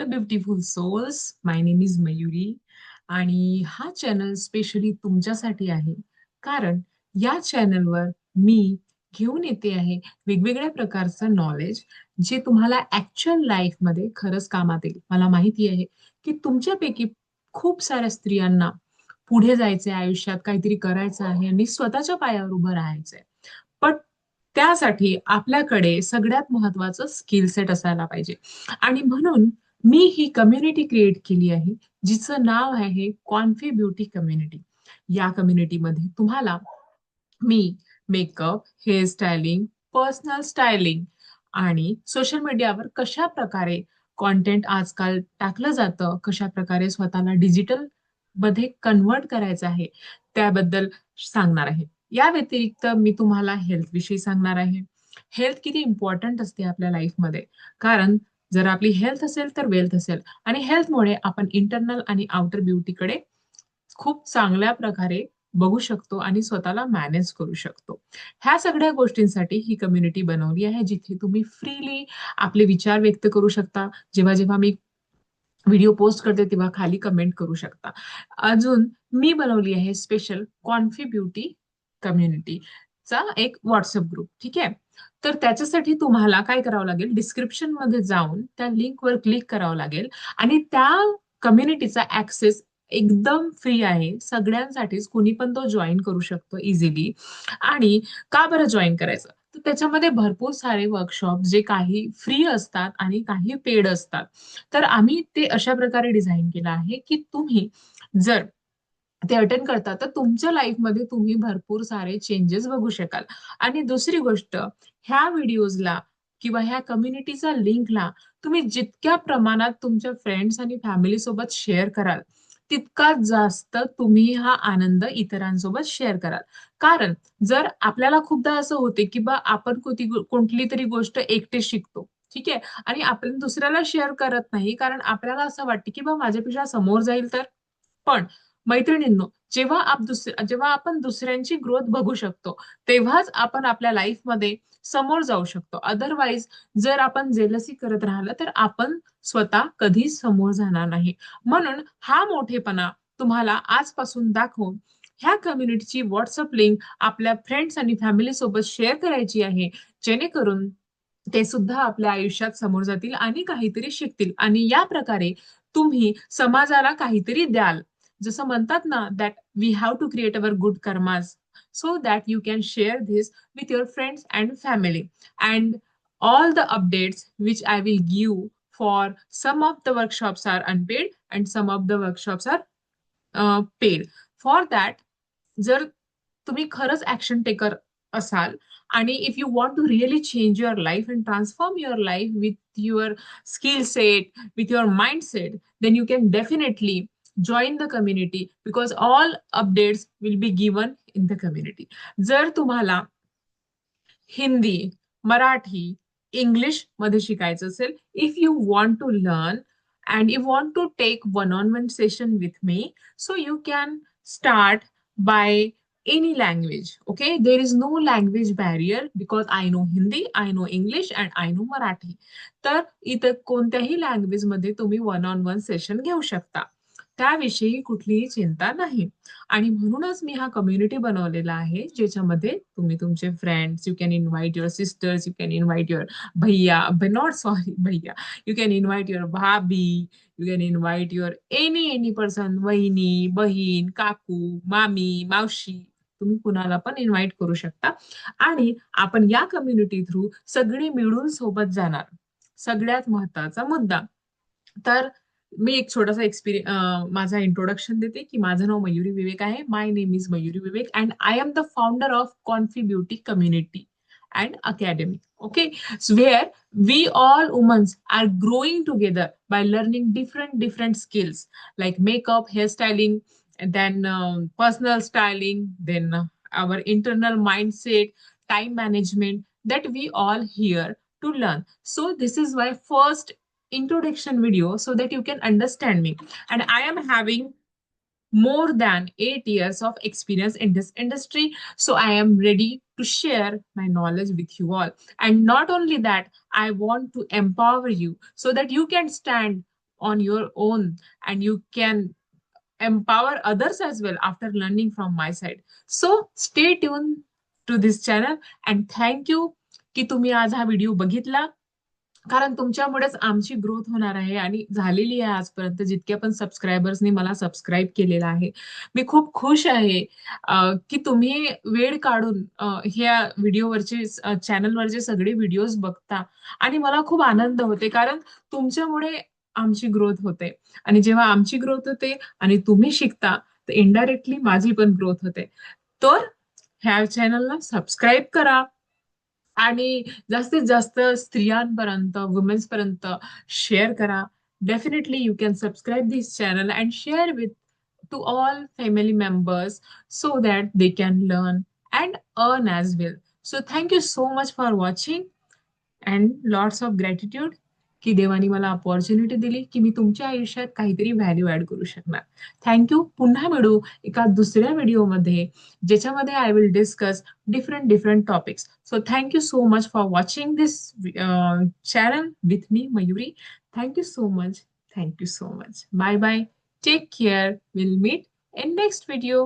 Hello beautiful souls, my name is Mayuri आणि हा channel specially तुमच्यासाठी आहे. कारण या चॅनलवर मी घेऊन येते आहे वेगवेगळ्या प्रकारचं नॉलेज जे तुम्हाला ऍक्च्युअल लाईफमध्ये खरंच कामात येईल. मला माहिती आहे की तुमच्यापैकी खूप साऱ्या स्त्रियांना पुढे जायचंय, आयुष्यात काहीतरी करायचं आहे आणि स्वतःच्या पायावर उभं राहायचंय. पण त्यासाठी आपल्याकडे सगळ्यात महत्वाचं स्किल सेट असायला पाहिजे. आणि म्हणून मी ही कम्युनिटी क्रिएट केली आहे, जिचं नाव आहे कॉन्फी ब्युटी कम्युनिटी. या कम्युनिटीमध्ये तुम्हाला मी मेकअप, हेअरस्टायलिंग, पर्सनल स्टायलिंग आणि सोशल मीडियावर कशा प्रकारे कॉन्टेंट आजकाल टाकलं जातं, कशा प्रकारे स्वतःला डिजिटल मध्ये कन्वर्ट करायचं आहे, त्याबद्दल सांगणार आहे. या व्यतिरिक्त मी तुम्हाला हेल्थ विषयी सांगणार आहे. हेल्थ किती इम्पॉर्टंट असते आपल्या लाईफमध्ये. कारण जर आपली हेल्थ असेल तर वेल्थ असेल, आणि हेल्थमुळे आपण इंटरनल आणि आउटर ब्युटीकडे खूप चांगल्या प्रकारे बघू शकतो आणि स्वतःला मॅनेज करू शकतो. ह्या सगळ्या गोष्टींसाठी ही कम्युनिटी बनवली आहे, जिथे तुम्ही फ्रीली आपले विचार व्यक्त करू शकता. जेव्हा जेव्हा मी व्हिडिओ पोस्ट करते तेव्हा खाली कमेंट करू शकता. अजून मी बनवली आहे स्पेशल कॉन्फी ब्युटी कम्युनिटीचा एक व्हॉट्सअप ग्रुप. ठीक आहे. तर त्याच्यासाठी तुम्हाला काय करावं लागेल, डिस्क्रिप्शन मध्ये जाऊन त्या लिंकवर क्लिक करावं लागेल आणि त्या कम्युनिटीचा ऍक्सेस एकदम फ्री आहे सगळ्यांसाठीच. कुणी पण तो जॉईन करू शकतो इझिली. आणि का बरं जॉईन करायचं, तर त्याच्यामध्ये भरपूर सारे वर्कशॉप जे काही फ्री असतात आणि काही पेड असतात. तर आम्ही ते अशा प्रकारे डिझाईन केलं आहे की तुम्ही जर ते अटेंड करता तर तुमच्या लाईफमध्ये तुम्ही भरपूर सारे चेंजेस बघू शकाल. आणि दुसरी गोष्ट, ह्या व्हिडिओजला किंवा ह्या कम्युनिटीच्या लिंकला तुम्ही जितक्या प्रमाणात तुमच्या फ्रेंड्स आणि फॅमिली सोबत शेअर कराल, तितका जास्त तुम्ही हा आनंद इतरांसोबत शेअर कराल. कारण जर आपल्याला खूपदा असं होते की बा आपण कोणती तरी गोष्ट एकटे शिकतो, ठीक आहे, आणि आपण दुसऱ्याला शेअर करत नाही कारण आपल्याला असं वाटतं की बा माझ्यापेक्षा समोर जाईल तर. पण मैत्रिणींनो, जेव्हा आपण दुसऱ्यांची ग्रोथ बघू शकतो, तेव्हाच आपण आपल्या लाईफमध्ये समोर जाऊ शकतो. अदरवाईज जर आपण जेलसी करत राहिलं तर आपण स्वतः कधीच समोर जाणार नाही. म्हणून हा मोठेपणा तुम्हाला आजपासून दाखवून ह्या कम्युनिटीची व्हॉट्सअप लिंक आपल्या फ्रेंड्स आणि फॅमिली सोबत शेअर करायची आहे, जेणेकरून ते सुद्धा आपल्या आयुष्यात समोर जातील आणि काहीतरी शिकतील. आणि या प्रकारे तुम्ही समाजाला काहीतरी द्याल. जसं म्हणतात ना, that we have to create our good karmas so that you can share this with your friends and family. And all the updates which I will give, for some of the workshops are unpaid and some of the workshops are paid. For that, जर तुम्ही खरंच action taker असाल आणि if you want to really change your life and transform your life with your skill set, with your mind set, then you can definitely join the community because all updates will be given in the community. जर तुम्हाला Hindi, Marathi, English मध्ये शिकायचं असेल, if you want to learn and you want to take one-on-one session with me, so you can start by any language. Okay, there is no language barrier because I know Hindi, I know English and I know Marathi. तर इथं कोणत्याही language मध्ये तुम्ही one on one session घेऊ शकता. त्याविषयी कुठलीही चिंता नाही. आणि म्हणूनच मी हा कम्युनिटी बनवलेला आहे, ज्याच्यामध्ये तुम्ही तुमचे friends, you can invite your sisters, you can invite your भैया, नॉट सॉरी भैया, you can invite your bhabi, you can invite your any person, वहिनी, बहीण, काकू, मामी, मावशी, तुम्ही कुणाला पण इन्व्हाइट करू शकता. आणि आपण या कम्युनिटी थ्रू सगळे मिळून सोबत जाणार. सगळ्यात महत्वाचा मुद्दा. तर मी एक छोटासा माझा इंट्रोडक्शन देते की माझं नाव मयुरी विवेक आहे. My name is Mayuri Vivek and I am the founder of Confi Beauty Community and academy. Okay, so where we all women are growing together by learning different skills like makeup, hairstyling, and then personal styling, then our internal mindset, time management, that we all here to learn. So this is my first introduction video so that you can understand me. And I am having more than 8 years of experience in this industry. So I am ready to share my knowledge with you all. And not only that, I want to empower you so that you can stand on your own, and you can empower others as well after learning from my side. So stay tuned to this channel, and thank you की तुम्ही आज हा video बघितला. कारण तुमच्यामुळेच आमची growth होणार आहे आणि झालेली आहे आजपर्यंत जितक्या पण सबस्क्रायबर्सनी मला सबस्क्राईब केलेलं आहे. मी खूप खुश आहे की तुम्ही वेळ काढून ह्या व्हिडिओवरचे चॅनलवरचे सगळे व्हिडिओज बघता आणि मला खूप आनंद होते कारण तुमच्यामुळे आमची ग्रोथ होते आणि जेव्हा आमची ग्रोथ होते आणि तुम्ही शिकता तर इनडायरेक्टली माझी पण ग्रोथ होते. तर ह्या चॅनलला सबस्क्राईब करा आणि जास्तीत जास्त स्त्रियांपर्यंत वुमेन्स पर्यंत शेअर करा. Definitely you can subscribe this channel and share with to all family members so that they can learn and earn as well. So thank you so much for watching and lots of gratitude की देवानी मला opportunity दिली की मी तुमच्या आयुष्यात काहीतरी value add करू शकणार. थँक्यू. पुन्हा मिळू एका दुसऱ्या व्हिडिओमध्ये ज्याच्यामध्ये I will discuss different different topics. So thank you so much for watching this channel with me Mayuri. Thank you so much. Thank you so much. Bye bye. Take care. We'll meet in next video.